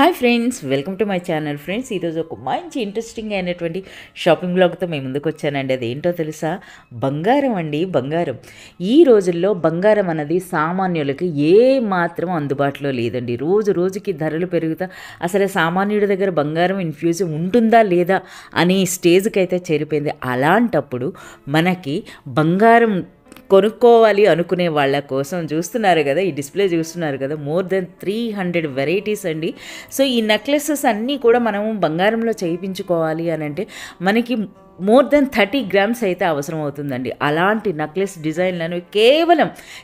Hi friends, welcome to my channel. Friends, ఈరోజు ఒక మంచి ఇంట్రెస్టింగ్ అయినటువంటి షాపింగ్ బ్లాగ్తో మేము ముందుకు వచ్చానండి. అదేంటో తెలుసా? బంగారం అండి. బంగారం ఈ రోజుల్లో బంగారం అన్నది సామాన్యులకి ఏ మాత్రం అందుబాటులో లేదండి. రోజు రోజుకి ధరలు పెరుగుతా అసలు సామాన్యుడి దగ్గర బంగారం ఇన్ఫ్యూజ్ ఉంటుందా లేదా అనే స్టేజ్కి అయితే చేరిపోయింది. అలాంటప్పుడు మనకి బంగారం కొనుక్కోవాలి అనుకునే వాళ్ళ కోసం చూస్తున్నారు కదా, ఈ డిస్ప్లే చూస్తున్నారు కదా, మోర్ దెన్ 300 వెరైటీస్ అండి. సో ఈ నెక్లెసెస్ అన్నీ కూడా మనము బంగారంలో చేయించుకోవాలి అని అంటే మనకి మోర్ దెన్ 30 గ్రామ్స్ అయితే అవసరం అవుతుందండి. అలాంటి నెక్లెస్ డిజైన్లను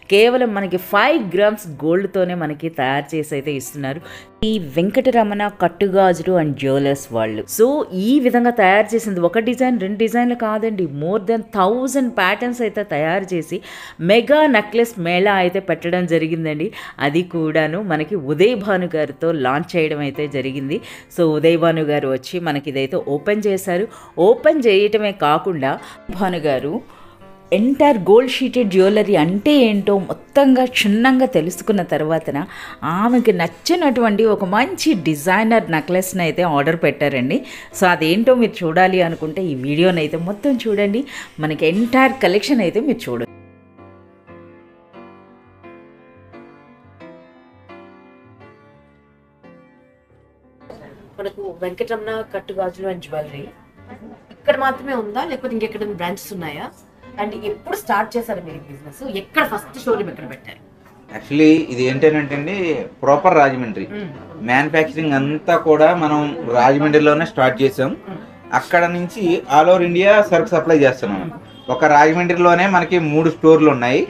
కేవలం మనకి 5 గ్రామ్స్ గోల్డ్తోనే మనకి తయారు చేసి అయితే ఇస్తున్నారు ఈ వెంకటరమణ కట్టుగాజులు అండ్ జ్యువెలర్స్ వాళ్ళు. సో ఈ విధంగా తయారు చేసింది ఒక డిజైన్, 2 డిజైన్లు కాదండి, మోర్ దెన్ 1000 ప్యాటర్న్స్ అయితే తయారు చేసి మెగా నెక్లెస్ మేళా అయితే పెట్టడం జరిగిందండి. అది కూడాను మనకి ఉదయ్ భాను గారితో లాంచ్ చేయడం అయితే జరిగింది. సో ఉదయ్ భాను గారు వచ్చి మనకి ఇదైతే ఓపెన్ చేశారు. ఓపెన్ చేయటమే కాకుండా భాను గారు ఎంటైర్ గోల్డ్ షీటెడ్ జ్యువెలరీ అంటే ఏంటో మొత్తంగా క్షుణ్ణంగా తెలుసుకున్న తర్వాతన ఆమెకి నచ్చినటువంటి ఒక మంచి డిజైనర్ నెక్లెస్ని అయితే ఆర్డర్ పెట్టారండి. సో అదేంటో మీరు చూడాలి అనుకుంటే ఈ వీడియోని అయితే మొత్తం చూడండి. మనకి ఎంటైర్ కలెక్షన్ అయితే మీరు చూడండి. మనకు వెంకటరమణ కట్టుగాజులు అండ్ జ్యువెలరీ ఇక్కడ మాత్రమే ఉందా, లేకపోతే ఇంకెక్కడ బ్రాంచెస్ ఉన్నాయా? అండ్ ఎప్పుడు స్టార్ట్ చేశారు మీరు బిజినెస్? ఎక్కడ ఫస్ట్ షోరూమ్ ఎక్కడ పెట్టారు? యాక్చువల్లీ ఇది ఏంటంటే అండి, ప్రాపర్ రాజమండ్రి మ్యానుఫ్యాక్చరింగ్ అంతా కూడా మనం రాజమండ్రిలోనే స్టార్ట్ చేసాం. అక్కడ నుంచి ఆల్ ఓవర్ ఇండియా సరుకు సప్లై చేస్తున్నాం. ఒక రాజమండ్రిలోనే మనకి 3 స్టోర్లు ఉన్నాయి.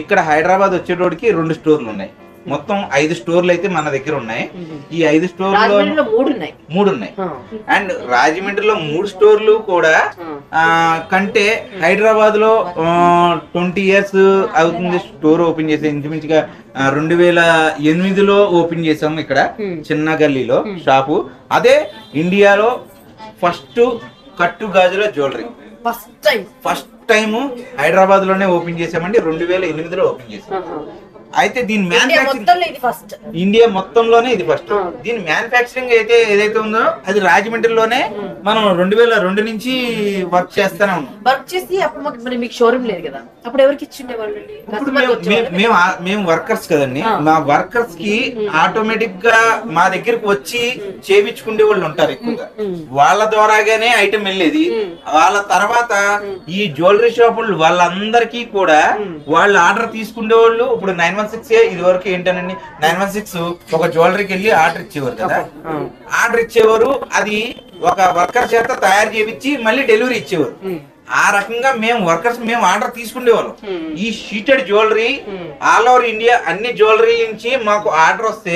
ఇక్కడ హైదరాబాద్ వచ్చేటోడికి 2 స్టోర్లు ఉన్నాయి. మొత్తం 5 స్టోర్లు అయితే మన దగ్గర ఉన్నాయి. ఈ 5 స్టోర్లు 3 ఉన్నాయి. అండ్ రాజమండ్రిలో 3 స్టోర్లు కూడా కంటే హైదరాబాద్ లో 20 ఇయర్స్ అవుతుంది స్టోర్ ఓపెన్ చేసి. ఇంచుమించుగా 2008లో ఓపెన్ చేసాము ఇక్కడ చిన్న గల్లీలో షాపు. అదే ఇండియాలో ఫస్ట్ కట్టు గాజుల జ్యువెలరీ ఫస్ట్ టైం హైదరాబాద్ లోనే ఓపెన్ చేసామండి. 2008లో ఓపెన్ చేసాం. అయితే దీని మ్యానుఫ్యాక్చరింగ్ ఇండియా మొత్తంలోనే ఇది ఫస్ట్. దీని మ్యానుఫ్యాక్చరింగ్ అయితే ఏదైతే ఉందో అది రాజమండ్రిలోనే మనం 2002 నుంచి వర్క్ చేస్తానే ఉన్నాం. వర్క్ చేసి అప్పుడు మీకు షోరూమ్ లేదు కదా, అప్పుడు ఎవరికి ఇచ్చిండేవాళ్ళు? మేము వర్కర్స్ కదండి. మా వర్కర్స్ కి ఆటోమేటిక్ గా మా దగ్గరకు వచ్చి చేయించుకునే వాళ్ళు ఉంటారు ఎక్కువగా. వాళ్ళ ద్వారాగానే ఐటమ్ వెళ్ళేది. వాళ్ళ తర్వాత ఈ జ్యువెలరీ షాపులు వాళ్ళందరికీ కూడా వాళ్ళు ఆర్డర్ తీసుకునే వాళ్ళు. ఇప్పుడు 916 ఇది వరకు ఏంటనండి, 916 ఒక జ్యువెలరీకి వెళ్ళి ఆర్డర్ ఇచ్చేవారు కదా. ఆర్డర్ ఇచ్చేవారు, అది ఒక వర్కర్ చేత తయారు చేయించి మళ్ళీ డెలివరీ ఇచ్చేవారు. ఆ రకంగా మేము వర్కర్స్ ఆర్డర్ తీసుకునేవాళ్ళం. ఈ sheeted jewellery all over India అన్ని జ్యువెలరీ నుంచి మాకు ఆర్డర్ వస్తే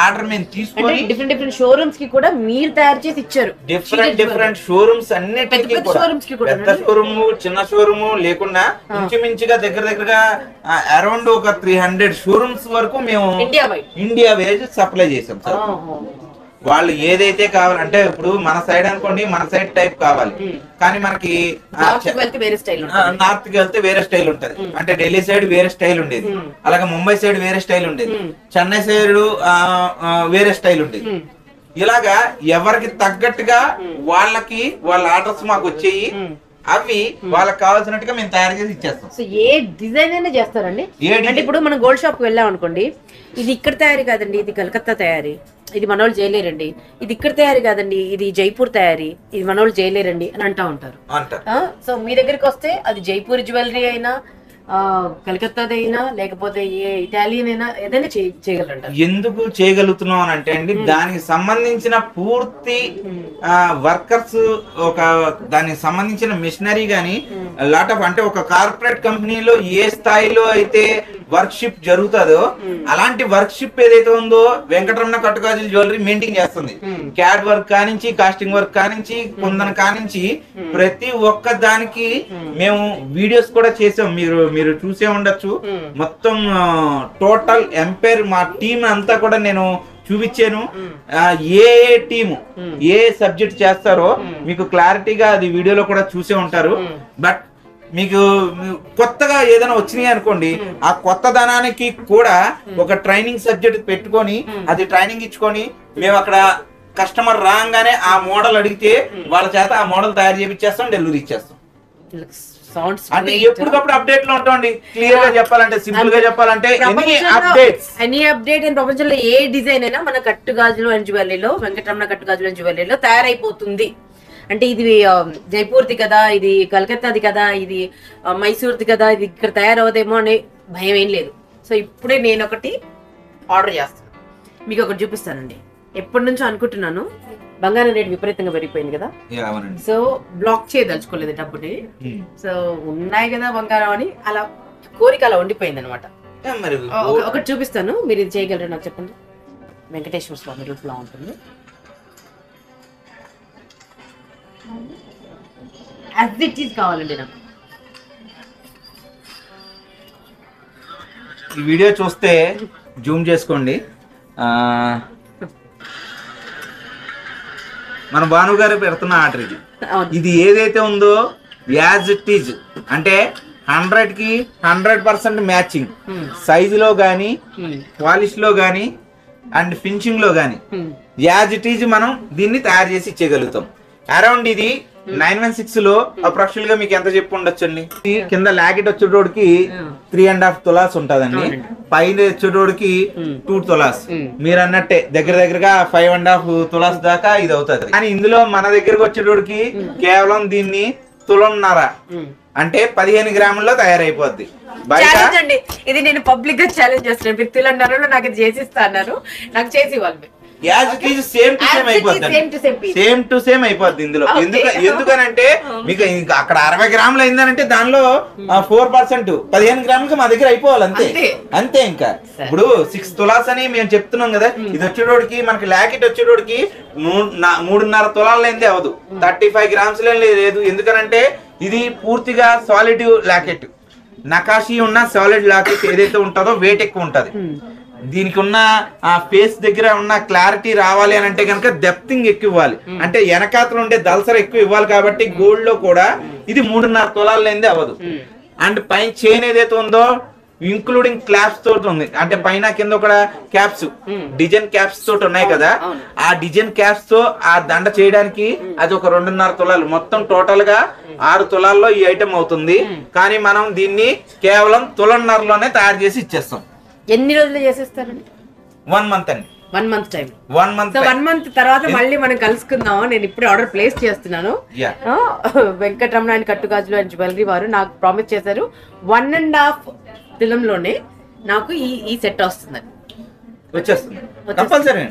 ఆర్డర్ మేము తీసుకొని డిఫరెంట్ షోరూమ్స్ కి కూడా మీరు తయారు చేసి ఇచ్చారు. డిఫరెంట్ షోరూమ్స్ అన్నిటికీ పెద్ద షోరూమ్ చిన్న షోరూమ్ లేకుండా ఇంచుమించుగా దగ్గరగా అరౌండ్ ఒక 300 షోరూమ్స్ వరకు మేము ఇండియా వైజ్ సప్లై చేసాం సార్. వాళ్ళు ఏదైతే కావాలంటే ఇప్పుడు మన సైడ్ అనుకోండి, మన సైడ్ టైప్ కావాలి, కానీ మనకి నార్త్ కి వెళ్తే వేరే స్టైల్ ఉంటది. అంటే ఢిల్లీ సైడ్ వేరే స్టైల్ ఉండేది, అలాగే ముంబై సైడ్ వేరే స్టైల్ ఉండేది, చెన్నై సైడ్ వేరే స్టైల్ ఉండేది. ఇలాగా ఎవరికి తగ్గట్టుగా వాళ్ళ ఆర్డర్స్ మాకు వచ్చేయి. అవి వాళ్ళకి కావాల్సినట్టుగా మేము తయారు చేసి ఇచ్చేస్తాం. సో ఏ డిజైన్ అయినా చేస్తారండి? అంటే ఇప్పుడు మనం గోల్డ్ షాప్ కి వెళ్ళాం అనుకోండి, ఇది ఇక్కడ తయారీ కాదండి, ఇది కలకత్తా తయారీ, ఇది మనోళ్ళు చేయలేరండి, ఇది ఇక్కడ తయారీ కాదండి, ఇది జైపూర్ తయారీ, ఇది మనోళ్ళు చేయలేరండి అని అంటా ఉంటారు. సో మీ దగ్గరికి వస్తే అది జైపూర్ జ్యువెలరీ అయినా కలకత్తాదైనా లేకపోతే ఏ ఇటాలియన్ అయినా ఏదైనా చేయగలరంట. ఎందుకు చేయగలుగుతున్నాం అని అంటే అండి, దానికి సంబంధించిన పూర్తి వర్కర్స్, దానికి సంబంధించిన మిషనరీ గానీ లాట్ ఆఫ్, అంటే ఒక కార్పొరేట్ కంపెనీలో ఏ స్థాయిలో అయితే వర్క్ షిప్ జరుగుతుందో అలాంటి వర్క్ షిప్ ఏదైతే ఉందో వెంకటరమణ కట్టుగాజుల జ్యువెలరీ మెయింటైన్ చేస్తుంది. క్యాడ్ వర్క్ కానించి, కాస్టింగ్ వర్క్ కానించి, కుందన కానించి ప్రతి ఒక్క దానికి మేము వీడియోస్ కూడా చేసాం. మీరు చూసే ఉండొచ్చు. మొత్తం టోటల్ ఎంపైర్ మా టీం అంతా కూడా నేను చూపించాను. ఏ టీము ఏ సబ్జెక్ట్ చేస్తారో మీకు క్లారిటీగా అది వీడియోలో కూడా చూసే ఉంటారు. బట్ మీకు కొత్తగా ఏదైనా వచ్చినాయి అనుకోండి, ఆ కొత్త ధనానికి కూడా ఒక ట్రైనింగ్ సబ్జెక్ట్ పెట్టుకొని అది ట్రైనింగ్ ఇచ్చుకొని మేము అక్కడ కస్టమర్ రాగానే ఆ మోడల్ అడిగితే వాళ్ళ చేత ఆ మోడల్ తయారు చేపిచ్చేస్తాం, డెలివరీ ఇచ్చేస్తాం. సౌండ్స్ అంటే ఎప్పటికప్పుడు అప్డేట్ లో ఉంటామండి. క్లియర్ గా చెప్పాలంటే, సింపుల్ గా చెప్పాలంటే ఎనీ అప్డేట్ ఇన్ ప్రపంచంలో ఏ డిజైన్ అయినా మన కట్టుగాజులు అండ్ జ్యువెలరీలో, వెంకటరమణ కట్టుగాజులు అండ్ జ్యువెలరీలో తయారైపోతుంది. అంటే ఇది జైపూర్ది కదా, ఇది కలకత్తాది కదా, ఇది మైసూర్ది కదా, ఇది ఇక్కడ తయారవుదేమో అనే భయం ఏం లేదు. సో ఇప్పుడే నేను ఒకటి ఆర్డర్ చేస్తాను, మీకు ఒకటి చూపిస్తానండి. ఎప్పటి నుంచో అనుకుంటున్నాను, బంగారం రేట్ విపరీతంగా పెరిగిపోయింది కదా, సో బ్లాక్ చేయదలుచుకోలేదు డబ్బుని. సో ఉన్నాయి కదా బంగారం అని అలా కోరిక అలా ఉండిపోయింది అనమాట. ఒకటి చూపిస్తాను, మీరు ఇది చేయగలరు నాకు చెప్పండి. వెంకటేశ్వర స్వామి రూపులా ఉంటుంది. యాజ్ ఇట్ ఈజ్ కావాలండి నాకు. ఈ వీడియో చూస్తే జూమ్ చేసుకోండి. మన భాను గారు పెడుతున్న ఆర్డర్ ఇది. ఇది ఏదైతే ఉందో యాజ్ ఇట్ ఈజ్, అంటే 100కి 100% మ్యాచింగ్, సైజులో కానీ, పాలిష్ లో కానీ అండ్ ఫినిషింగ్ లో కానీ యాజ్ ఇట్ ఈజ్ మనం దీన్ని తయారు చేసి ఇచ్చేయగలుగుతాం. అరౌండ్ ఇది 916 లో అప్రాక్సిమేట్ గా మీకు ఎంత చెప్పు ఉండొచ్చండి. కింద లాకెట్ వచ్చేటోడికి 3.5 తులాస్ ఉంటదండి, పైన వచ్చేటోడికి 2 తులాస్. మీరు అన్నట్టే దగ్గర దగ్గరగా 5.5 తులాస్ దాకా ఇది అవుతుంది. కానీ ఇందులో మన దగ్గరకు వచ్చేటోడికి కేవలం దీన్ని తులన్నర, అంటే 15 గ్రాముల్లో తయారైపోద్ది. అండి ఇది నేను పబ్లిక్ గా ఛాలెంజ్ చేస్తున్నాను. మీరు తులన్నరలో నాకు ఇది చేసిస్తా అన్నారు, నాకు చేసి ఇవ్వాలి. సేమ్ టు సేమ్ అయిపోద్ది ఇందులో. ఎందుకనంటే మీకు అక్కడ 60 గ్రాములు అయిందనంటే దానిలో 4% 15 గ్రాములకి మా దగ్గర అయిపోవాలి, అంతే. ఇంకా ఇప్పుడు 6 తులాస్ అని మేము చెప్తున్నాం కదా, ఇది వచ్చేటోడికి మనకి లాకెట్ వచ్చేటోడికి 3.5 తులాలైందే అవదు, 35 గ్రామ్స్ లేదు. ఎందుకనంటే ఇది పూర్తిగా సాలిడ్ లాకెట్, నకాషి ఉన్న సాలిడ్ లాకెట్ ఏదైతే ఉంటుందో వెయిట్ ఎక్కువ ఉంటది. దీనికి ఉన్న ఆ ఫేస్ దగ్గర ఉన్న క్లారిటీ రావాలి అని అంటే కనుక డెప్తింగ్ ఎక్కువ ఇవ్వాలి, అంటే వెనకాతలు ఉండే దల్సర ఎక్కువ ఇవ్వాలి. కాబట్టి గోల్డ్ లో కూడా ఇది 3.5 తులాలు లేనిదే అవ్వదు. అండ్ పైన చైన్ ఏదైతే ఉందో ఇంక్లూడింగ్ క్లాప్స్ తోటి ఉంది, అంటే పైన కింద ఒక క్యాప్స్, డిజైన్ క్యాప్స్ తోటి ఉన్నాయి కదా, ఆ డిజైన్ క్యాప్స్ తో ఆ దండ చేయడానికి అది ఒక 2.5 తులాలు. మొత్తం టోటల్ గా 6 తులాల్లో ఈ ఐటమ్ అవుతుంది. కానీ మనం దీన్ని కేవలం తులన్నరలోనే తయారు చేసి ఇచ్చేస్తాం. ఎన్ని రోజులు చేసేస్తారండి? 1 మంత్ అండి. 1 మంత్ టైం. 1 మంత్ తర్వాత మళ్ళీ మనం కలుసుకుందాము. నేను ఇప్పుడు ఆర్డర్ ప్లేస్ చేస్తున్నాను. వెంకటరమణ అండ్ కట్టుగాజులు అండ్ జ్యువెలరీ వారు నాకు ప్రామిస్ చేశారు 1.5 తులంలోనే నాకు ఈ సెట్ వస్తుందని. వచ్చేస్తుంది compulsory.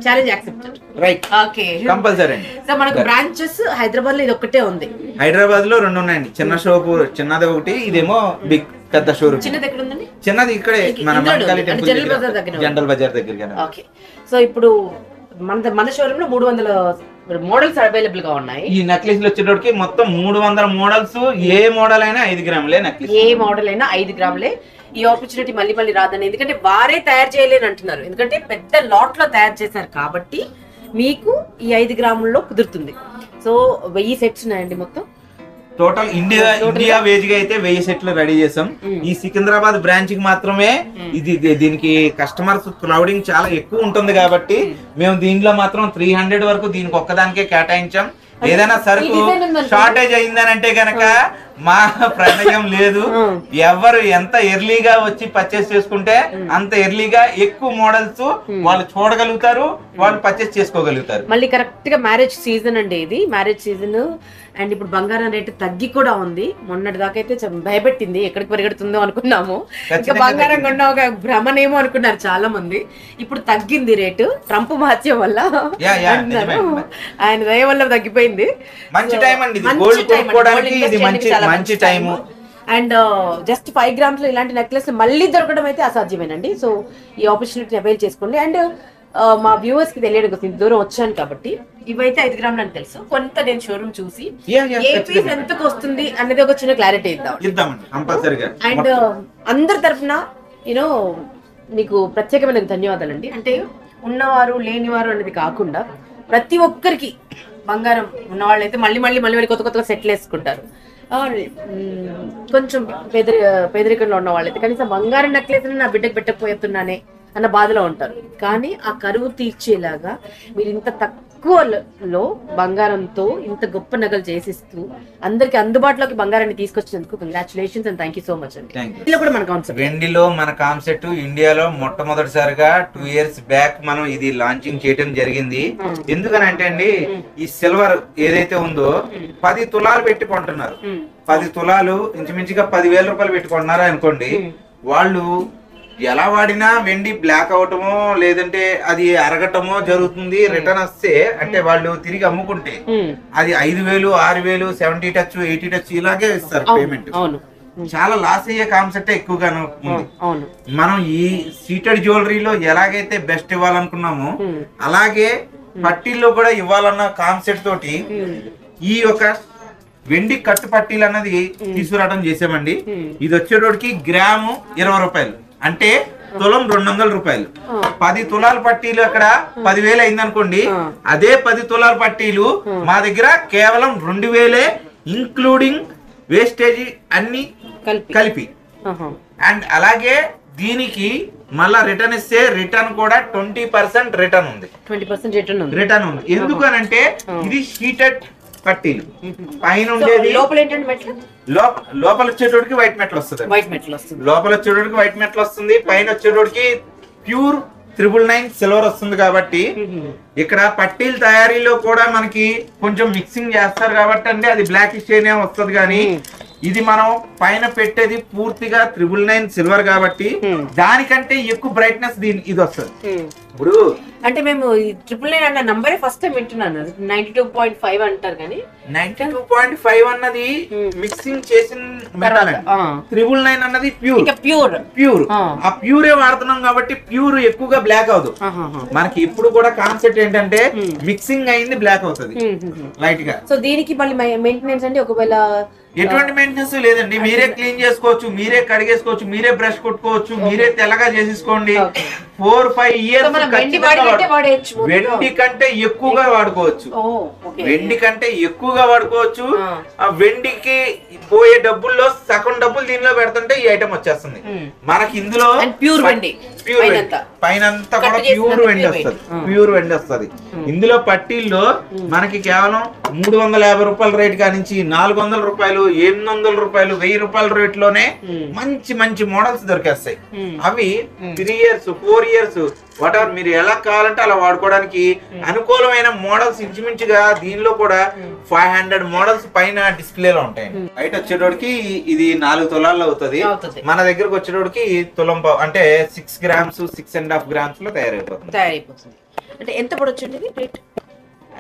Challenge accepted. Right. Okay, compulsory. So మనకు బ్రాంచెస్ హైదరాబాద్ లో ఇది ఒక్కటే ఉంది. హైదరాబాద్ లో 2 ఉన్నాయండి. చిన్న షాప్, చిన్నది ఒకటి, ఇదేమో బిగ్ పెద్ద షోరూమ్. చిన్నది ఎక్కడ ఉందండి? చిన్నది ఇక్కడే మన జనరల్ బజార్ దగ్గర. జనరల్ బజార్ దగ్గర. ఓకే, సో ఇప్పుడు మన షోరూమ్ లో 300 మోడల్స్ అవైలబుల్ గా ఉన్నాయి. ఈ నెక్లెస్ వచ్చేటోడికి మొత్తం 300 మోడల్స్. ఏ మోడల్ అయినా 5 గ్రాములే నెక్లెస్. ఏ మోడల్ అయినా 5 గ్రాములే. ఈ ఆపర్చునిటీ మళ్ళీ రాదని, ఎందుకంటే వారే తయారు చేయలేని అంటున్నారు. ఎందుకంటే పెద్ద లాట్ లో తయారు చేశారు కాబట్టి మీకు ఈ 5 గ్రాముల్లో కుదురుతుంది. సో 1000 సెట్స్ ఉన్నాయండి మొత్తం. టోటల్ ఇండియా వేజ్ గా అయితే 1000 సెట్లు రెడీ చేసాం. ఈ సికింద్రాబాద్ బ్రాంచ్ కి మాత్రమే ఇది. దీనికి కస్టమర్స్ క్రౌడింగ్ చాలా ఎక్కువ ఉంటుంది కాబట్టి మేము దీంట్లో మాత్రం 300 వరకు దీనికి ఒక్కదానికే కేటాయించాం. ఏదైనా సరుకు షార్టేజ్ అయిందనంటే గనక మా ప్రమేయం లేదు. ఎవరు ఎంత ఎర్లీగా వచ్చి పర్చేస్ చేసుకుంటే అంత ఎర్లీగా ఎక్కువ మోడల్స్ వాళ్ళు చూడగలుగుతారు, వాళ్ళు పర్చేస్ చేసుకోగలుగుతారు. మళ్ళీ కరెక్ట్ గా మ్యారేజ్ సీజన్ అండి, ఇది మ్యారేజ్ సీజన్. అండ్ ఇప్పుడు బంగారం రేటు తగ్గి కూడా ఉంది. మొన్నటి దాకా అయితే భయపెట్టింది, ఎక్కడికి పరిగెడుతుందో అనుకున్నాము. ఇంకా బంగారం కొన్న ఒక భ్రమనేమో అనుకున్నారు చాలా మంది. ఇప్పుడు తగ్గింది రేటు, ట్రంప్ మార్చే వల్ల ఆయన దయ వల్ల తగ్గిపోయింది. మంచి టైం అండి, గోల్డ్ కొనుక్కోవడానికి ఇది మంచి టైం. అండ్ జస్ట్ 5 గ్రామ్స్ లో ఇలాంటి నెక్లెస్ మళ్ళీ దొరకడం అయితే అసాధ్యమేనండి. సో ఈ ఆపర్చునిటీని అవైల్ చేసుకోండి. అండ్ మా వ్యూవర్స్ కి తెలియడం కోసం దూరం వచ్చాను కాబట్టి ఇవైతే 5 గ్రాములు అని తెలుసు. కొంత నేను షోరూమ్ చూసి ఏ పీస్ ఎంతకు వస్తుంది అనేది ఒక చిన్న క్లారిటీ ఇద్దాం. అండ్ అందరి తరఫున యూనో మీకు ప్రత్యేకమైన ధన్యవాదాలండి. అంటే ఉన్నవారు లేనివారు అనేది కాకుండా ప్రతి ఒక్కరికి బంగారం ఉన్నవాళ్ళు అయితే మళ్ళీ కొత్త సెట్లు వేసుకుంటారు. కొంచెం పేదరికంలో ఉన్న వాళ్ళైతే కనీసం బంగారం నెక్లెస్ నా బిడ్డకు పెట్టకపోతున్నానే అన్న బాధలో ఉంటారు. కానీ ఆ కరువు తీర్చేలాగా మీరు ఇంత తక్కువలో బంగారంతో ఇంత గొప్ప నగలు చేసిస్తూ అందరికి అందుబాటులోకి బంగారాన్ని తీసుకొచ్చినందుకు congratulations and thank you so much అండి. ఇందులో కూడా మన కాన్సెప్ట్ వెండిలో మన కాన్సెప్ట్ ఇండియాలో మొట్టమొదటిసారిగా 2 years బ్యాక్ మనం ఇది లాంచింగ్ చేయడం జరిగింది. ఎందుకనంటే అండి ఈ సిల్వర్ ఏదైతే ఉందో 10 తులాలు పెట్టి కొంటున్నారు. 10 తులాలు ఇంచుమించుగా 10,000 రూపాయలు పెట్టుకుంటున్నారా అనుకోండి, వాళ్ళు ఎలా వాడినా వెండి బ్లాక్ అవటమో లేదంటే అది అరగటమో జరుగుతుంది. రిటర్న్ వస్తే అంటే వాళ్ళు తిరిగి అమ్ముకుంటే అది 5,000, 6,000, 70 టచ్ 80 టచ్ ఇలాగే ఇస్తారు పేమెంట్. చాలా లాస్ అయ్యే కాన్సెప్ట్ ఎక్కువగాను ఉంది. మనం ఈ సీటెడ్ జ్యువెలరీలో ఎలాగైతే బెస్ట్ ఇవ్వాలనుకున్నామో అలాగే పట్టీల్లో కూడా ఇవ్వాలన్న కాన్సెప్ట్ తోటి ఈ యొక్క వెండి కట్టు పట్టీలు అన్నది తీసుకురావడం చేసామండి. ఇది వచ్చేటోడికి గ్రాము 20 రూపాయలు, అంటే తులం 200 రూపాయలు. 10 తులాల పట్టీలు అక్కడ 10,000 అయింది అనుకోండి, అదే 10 తులాల పట్టీలు మా దగ్గర కేవలం 2,000 ఇంక్లూడింగ్ వేస్టేజీ అన్ని కలిపి. అండ్ అలాగే దీనికి మళ్ళా రిటర్న్ ఇస్తే రిటర్న్ కూడా 20% రిటర్న్ ఉంది. 20% రిటర్న్ ఉంది. ఎందుకనంటే ఇది హీటెడ్ పట్టీలు. పైన ఉండేది లోపల వచ్చేటోడికి వైట్ మెటల్ వస్తుంది. లోపల వచ్చేటోడికి వైట్ మెటల్ వస్తుంది. పైన వచ్చేటోడికి ప్యూర్ 999 సిల్వర్ వస్తుంది. కాబట్టి ఇక్కడ పట్టీల తయారీలో కూడా మనకి కొంచెం మిక్సింగ్ చేస్తారు కాబట్టి అండి అది బ్లాక్ స్టెయిన్ వస్తుంది. కానీ ఇది మనం పైన పెట్టేది పూర్తిగా 999 సిల్వర్ కాబట్టి దానికంటే ఎక్కువ బ్రైట్నెస్ ఇది వస్తుంది. ఇప్పుడు అంటే మేము 999 అన్న నంబరే ఫస్ట్ టైం వింటున్నాను. 92.5 అంటారు కానీ 92.5 అన్నది మిక్సింగ్ చేసిన మెటల్. 999 అన్నది ప్యూర్. ఆ ప్యూరే వాడుతున్నాం కాబట్టి ప్యూర్ ఎక్కువగా బ్లాక్ అవదు. మనకి ఇప్పుడు కూడా కాన్సెప్ట్ ఏంటంటే మిక్సింగ్ అయింది బ్లాక్ అవుతుంది లైట్ గా. సో దీనికి మళ్ళీ మెయింటెనెన్స్ అంటే ఒకవేళ ఎటువంటి మెయింటెనెన్స్ లేదండి. మీరే క్లీన్ చేసుకోవచ్చు, మీరే కడిగేసుకోవచ్చు, మీరే బ్రష్ కొట్టుకోవచ్చు, మీరే తెల్లగా చేసేసుకోండి. 4-5 years వెండి కంటే ఎక్కువగా వాడుకోవచ్చు. వెండి కంటే ఎక్కువగా వాడుకోవచ్చు. ఆ వెండికి పోయే డబ్బుల్లో సగం డబ్బులు దీనిలో పెడుతుంటే ఈ ఐటమ్ వచ్చేస్తుంది మనకి. ఇందులో ప్యూర్ వెండి పైన అంతా కూడా ప్యూర్ వెండి వస్తుంది. ప్యూర్ వెండి వస్తుంది. ఇందులో పట్టీల్లో మనకి కేవలం 350 రూపాయల రేట్ కానించి 400 రూపాయలు, 800 రూపాయలు, 1000 రూపాయల రేట్ లోనే మంచి మంచి మోడల్స్ దొరికేస్తాయి. అవి 3 years 4 years వాట్ ఎవర్ మీరు ఎలా కావాలంటే అలా వాడుకోవడానికి అనుకూలమైన మోడల్స్ ఇంచుమించుగా దీనిలో కూడా 500 మోడల్స్ పైన డిస్ప్లేలో ఉంటాయి. బయట వచ్చేటోడికి ఇది 4 తులాల్లో అవుతుంది. మన దగ్గరకు వచ్చేటోడికి తులం అంటే 6 grams 6.5 grams లో తయారైపోతుంది. అంటే ఎంత పడొచ్చండి రేట్?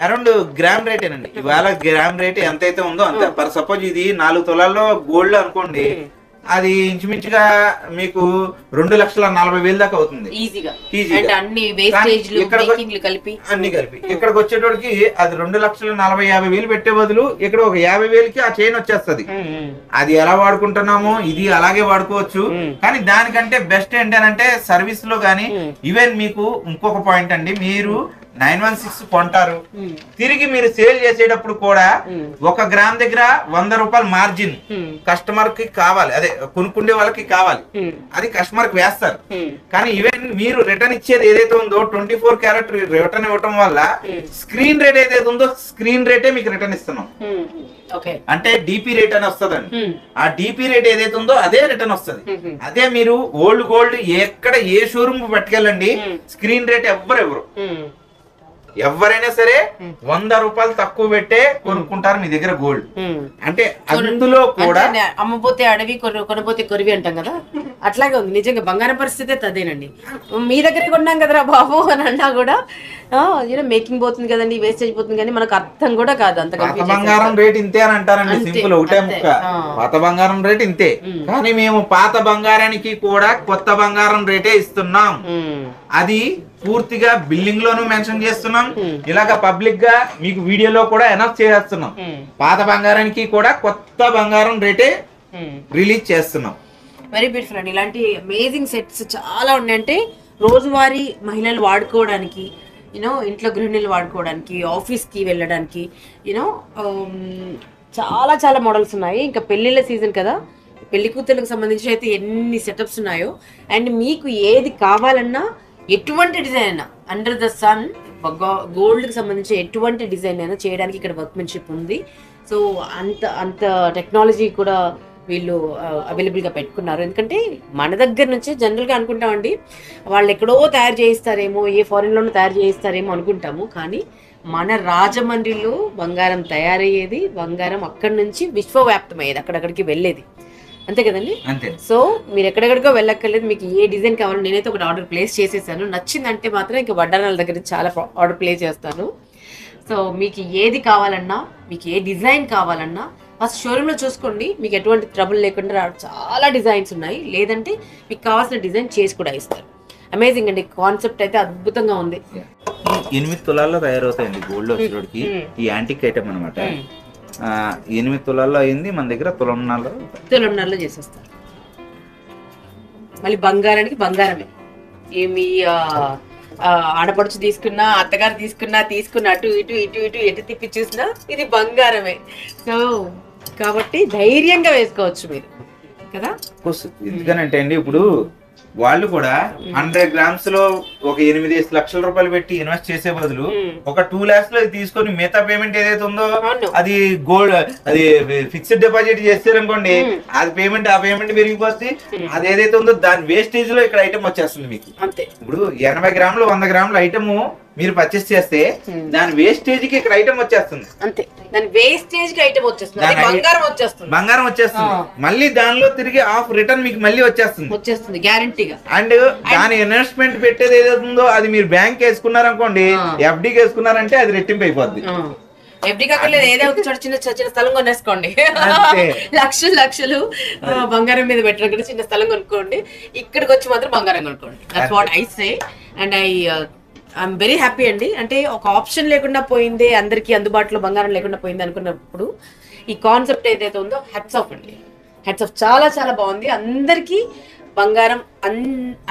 అరౌండ్ గ్రామ్ రేట్ ఏనండి. ఇవాళ గ్రామ్ రేట్ ఎంతైతే ఉందో అంతే. ఫర్ సపోజ్ ఇది 4 తులాల్లో గోల్డ్ అనుకోండి, అది ఇంచుమించుగా మీకు 2,40,000 దాకా అవుతుంది అన్ని కలిపి. ఇక్కడికి వచ్చేటోడికి అది 2,40,50,000 పెట్టే బదులు ఇక్కడ ఒక 50,000కి ఆ చైన్ వచ్చేస్తుంది. అది ఎలా వాడుకుంటున్నామో ఇది అలాగే వాడుకోవచ్చు. కానీ దానికంటే బెస్ట్ ఏంటంటే సర్వీస్ లో గానీ ఈవెన్ మీకు ఇంకొక పాయింట్ అండి, మీరు 916 కొంటారు, తిరిగి మీరు సేల్ చేసేటప్పుడు కూడా 1 గ్రామ్ దగ్గర 100 రూపాయలు మార్జిన్ కస్టమర్ కి కావాలి, అదే కొనుక్కుండే వాళ్ళకి కావాలి, అది కస్టమర్ కి వేస్తారు. కానీ ఈవెన్ మీరు రిటర్న్ ఇచ్చేది ఏదైతే ఉందో 24 క్యారెట్ రిటర్న్ ఇవ్వటం వల్ల స్క్రీన్ రేట్ ఏదైతే ఉందో స్క్రీన్ రేటే మీకు రిటర్న్ ఇస్తున్నాం. అంటే డిపి రేట్ అని వస్తుందండి. ఆ డిపి రేట్ ఏదైతే ఉందో అదే రిటర్న్ వస్తుంది. అదే మీరు ఓల్డ్ గోల్డ్ ఎక్కడ ఏ షోరూమ్ పట్టుకెళ్ళండి స్క్రీన్ రేట్ ఎవరు ఎవరైనా సరే 100 రూపాయలు తక్కువ పెట్టే కొనుక్కుంటారు మీ దగ్గర గోల్డ్. అంటే అందులో కూడా అమ్మపోతే అడవి కొనపోతే కొరివి అంటాం కదా, అట్లాగే ఉంది నిజంగా. బంగారం పరిస్థితి అదేనండి. మీ దగ్గర కొన్నాం కదరా బాబు అని అన్నా కూడా మేకింగ్ పోతుంది కదండి, వేస్టేజ్ పోతుంది, కానీ మనకు అర్థం కూడా కాదు. అంత పాత బంగారం రేట్ ఇంతే అని అంటారండి. సింపుల్ ఒకటే ముక్క, పాత బంగారం రేట్ ఇంతే. కానీ మేము పాత బంగారానికి కూడా కొత్త బంగారం రేటే ఇస్తున్నాం. అది పూర్తిగా బిల్డింగ్ లోను మెన్షన్ చేస్తున్నాం, ఇలాగ పబ్లిక్ గా మీకు వీడియోలో కూడా అనౌన్స్ చేస్తున్నాం. పాత బంగారానికి కూడా కొత్త బంగారం రేటే రిలీజ్ చేస్తున్నాం. వెరీ బ్యూటిఫుల్ అండి. ఇలాంటి అమేజింగ్ సెట్స్ చాలా ఉన్నాయి. అంటే రోజువారీ మహిళలు వాడుకోవడానికి, యూనో ఇంట్లో గృహిణులు వాడుకోవడానికి, ఆఫీస్కి వెళ్ళడానికి, యూనో చాలా చాలా మోడల్స్ ఉన్నాయి. ఇంకా పెళ్ళిళ్ళ సీజన్ కదా, పెళ్లి కూతుర్లకు సంబంధించి అయితే ఎన్ని సెటప్స్ ఉన్నాయో. అండ్ మీకు ఏది కావాలన్నా ఎటువంటి డిజైన్ అయినా అండర్ ద సన్ గోల్డ్ కి సంబంధించి ఎటువంటి డిజైన్ అయినా చేయడానికి ఇక్కడ వర్క్మెన్షిప్ ఉంది. సో అంత అంత టెక్నాలజీ కూడా వీళ్ళు అవైలబుల్గా పెట్టుకున్నారు. ఎందుకంటే మన దగ్గర నుంచి జనరల్గా అనుకుంటామండి వాళ్ళు ఎక్కడో తయారు చేయిస్తారేమో, ఏ ఫారిన్లోనూ తయారు చేయిస్తారేమో అనుకుంటాము. కానీ మన రాజమండ్రిలో బంగారం తయారయ్యేది, బంగారం అక్కడి నుంచి విశ్వవ్యాప్తమయ్యేది, అక్కడక్కడికి వెళ్ళేది. అంతే కదండి. అంతే. సో మీరు ఎక్కడెక్కడికో వెళ్ళక్కర్లేదు. మీకు ఏ డిజైన్ కావాలో నేనైతే ఒకటి ఆర్డర్ ప్లేస్ చేసేసాను. నచ్చిందంటే మాత్రం ఇంకా వడ్డానాల దగ్గర చాలా ఆర్డర్ ప్లేస్ చేస్తాను. సో మీకు ఏది కావాలన్నా, మీకు ఏ డిజైన్ కావాలన్నా ఫస్ట్ షోరూంలో చూసుకోండి. మీకు ఎటువంటి ట్రబుల్ లేకుండా చాలా డిజైన్స్ ఉన్నాయి. లేదంటే మీకు కావాల్సిన డిజైన్ చేసి కూడా ఇస్తారు. అమేజింగ్ అండి, కాన్సెప్ట్ అయితే అద్భుతంగా ఉంది. 8 తులాల్లో తయారవుతాయండి గోల్డ్ వచ్చేటికి. ఈ యాంటిక్ ఐటమ్ అనమాట. 8 తులాల్లో అయింది మన దగ్గర తులంన్నరలో చేసేస్తారు. మళ్ళీ బంగారానికి బంగారమే. ఏమి ఆడపడుచు తీసుకున్నా, అత్తగారు తీసుకున్న అటు ఇటు ఎటు తిప్పి చూసినా ఇది బంగారమే. సో కాబట్టి ధైర్యంగా వేసుకోవచ్చు మీరు కదా. ఎందుకనంటే అండి ఇప్పుడు వాళ్ళు కూడా 100 గ్రామ్స్ లో ఒక 8 లక్షల రూపాయలు పెట్టి ఇన్వెస్ట్ చేసే బదులు ఒక 2 lakhs లో తీసుకొని మిగతా పేమెంట్ ఏదైతే ఉందో అది గోల్డ్, అది ఫిక్స్డ్ డిపాజిట్ చేస్తారనుకోండి, అది పేమెంట్ ఆ పేమెంట్ పెరిగిపోతుంది. అది ఏదైతే ఉందో దాని వేస్టేజ్ లో ఇక్కడ ఐటమ్ వచ్చేస్తుంది మీకు. ఇప్పుడు 80 గ్రాములు 100 గ్రాముల ఐటమ్ మీరు పర్చేస్ చేస్తే దాని వేస్టేజ్ కి ఇక్కడ ఐటమ్ వచ్చేస్తుంది. అంతే, దాని వేస్టేజ్ కి ఐటమ్ వచ్చేస్తుంది, బంగారం వచ్చేస్తుంది. మళ్ళీ దానిలో తిరిగి హాఫ్ రిటర్న్ మీకు మళ్ళీ వచ్చేస్తుంది గ్యారంటీగా. అండ్ దాని ఇన్వెస్ట్మెంట్ పెట్టేది ఏదైతుందో అది మీరు బ్యాంక్ వేసుకున్నారనుకోండి, ఎఫ్డీకి వేసుకున్నారంటే అది రెట్టింపు అయిపోద్ది. ఎఫ్డీ కాకలేదు, ఏదో ఒక చిన్న స్థలం కొనేసుకోండి. లక్షలు బంగారం మీద పెట్టడం కంటే చిన్న స్థలం కొనుక్కోండి. ఇక్కడికి వచ్చి మాత్రం బంగారం కొనుక్కోండి. That's what I say. And I'm very happy అండి. అంటే ఒక ఆప్షన్ లేకుండా పోయింది, అందరికీ అందుబాటులో బంగారం లేకుండా పోయింది అనుకున్నప్పుడు ఈ కాన్సెప్ట్ ఏదైతే ఉందో హ్యాట్స్ ఆఫ్ అండి, హ్యాట్స్ ఆఫ్. చాలా చాలా బాగుంది. అందరికీ బంగారం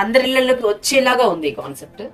అందరి ఇళ్లలోకి వచ్చేలాగా ఉంది ఈ కాన్సెప్ట్.